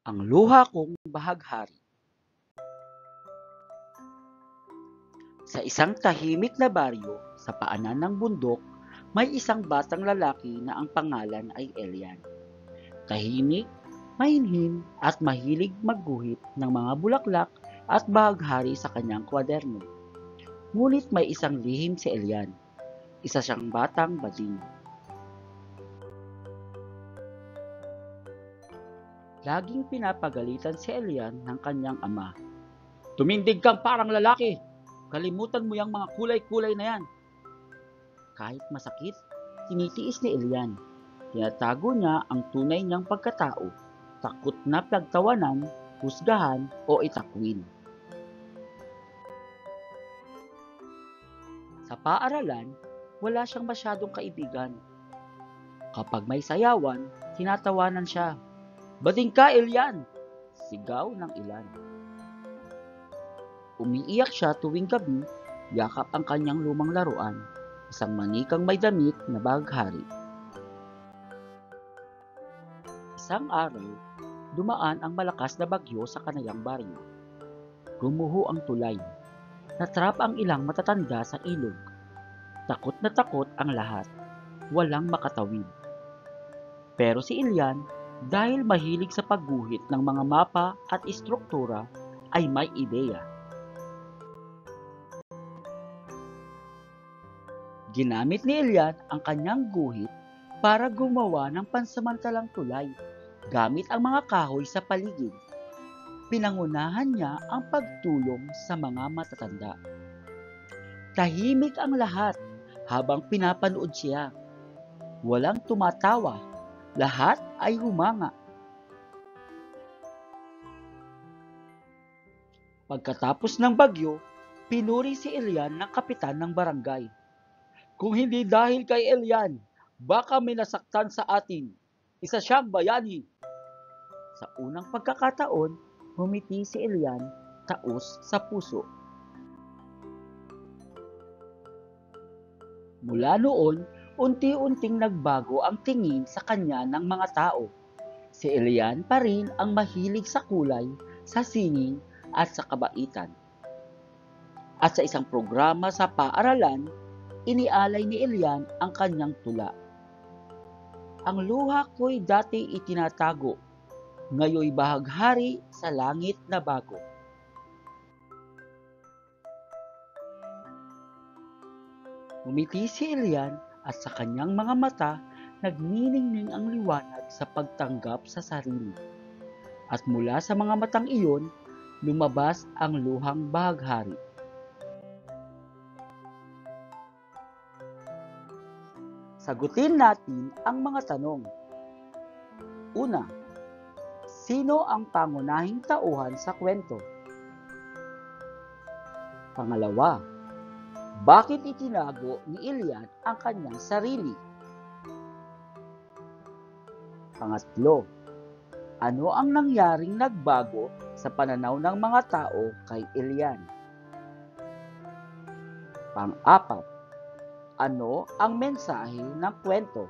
Ang luha kong bahaghari. Sa isang tahimik na baryo sa paanan ng bundok, may isang batang lalaki na ang pangalan ay Elian. Tahimik, mahinhin at mahilig magguhit ng mga bulaklak at bahaghari sa kanyang kwaderno. Ngunit may isang lihim si Elian, isa siyang batang bading. Laging pinapagalitan si Elian ng kanyang ama. Tumindig kang parang lalaki! Kalimutan mo yung mga kulay-kulay na yan. Kahit masakit, tinitiis ni Elian. Tinatago niya ang tunay niyang pagkatao, takot na pagtawanan, husgahan o itakwin. Sa paaralan, wala siyang masyadong kaibigan. Kapag may sayawan, tinatawanan siya. Bading ka, Elian! Sigaw ng ilan. Umiiyak siya tuwing gabi, yakap ang kanyang lumang laruan, isang manikang may damit na bahaghari. Isang araw, dumaan ang malakas na bagyo sa kanayang baryo. Gumuho ang tulay. Natrap ang ilang matatanda sa ilog. Takot na takot ang lahat. Walang makatawid. Pero si Elian, dahil mahilig sa pagguhit ng mga mapa at istruktura, ay may ideya. Ginamit ni Elian ang kanyang guhit para gumawa ng pansamantalang tulay gamit ang mga kahoy sa paligid. Pinangunahan niya ang pagtulong sa mga matatanda. Tahimik ang lahat habang pinapanood siya. Walang tumatawa, lahat ay humanga. Pagkatapos ng bagyo, pinuri si Elian ng kapitan ng barangay. Kung hindi dahil kay Elian, baka may nasaktan sa atin. Isa siyang bayani. Sa unang pagkakataon, humiti si Elian, taos sa puso. Mula noon, unti-unting nagbago ang tingin sa kanya ng mga tao. Si Elian pa rin ang mahilig sa kulay, sa singing at sa kabaitan. At sa isang programa sa paaralan, inialay ni Elian ang kanyang tula. Ang luha ko'y dati itinatago, ngayoy bahaghari sa langit na bago. Umiti si Elian at sa kanyang mga mata nagniningning ang liwanag sa pagtanggap sa sarili. At mula sa mga matang iyon, lumabas ang luhang bahaghari. Sagutin natin ang mga tanong. Una, sino ang pangunahing tauhan sa kwento? Pangalawa, bakit itinago ni Elian ang kanyang sarili? Pangatlo, ano ang nangyaring nagbago sa pananaw ng mga tao kay Elian? Pang-apat, ano ang mensahe ng kwento?